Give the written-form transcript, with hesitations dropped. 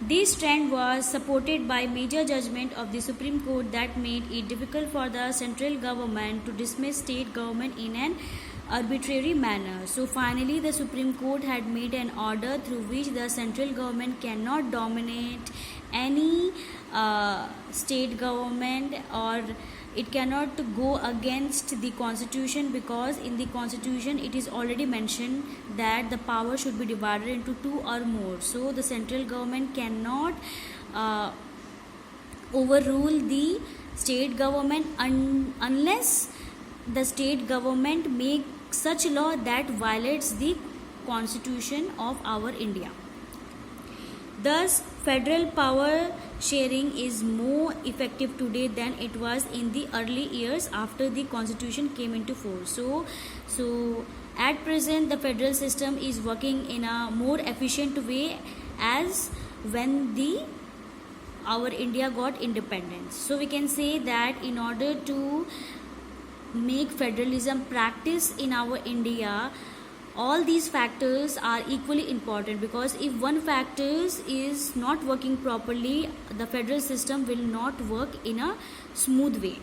This trend was supported by major judgment of the Supreme Court that made it difficult for the central government to dismiss state government in an arbitrary manner. So finally the Supreme Court had made an order through which the central government cannot dominate any state government, or it cannot go against the constitution, because in the constitution it is already mentioned that the power should be divided into two or more. So the central government cannot overrule the state government unless the state government make such law that violates the constitution of our India. Thus, federal power sharing is more effective today than it was in the early years after the constitution came into force. So at present the federal system is working in a more efficient way as when our India got independence. So we can say that in order to make federalism practice in our India, all these factors are equally important, because if one factor is not working properly, the federal system will not work in a smooth way.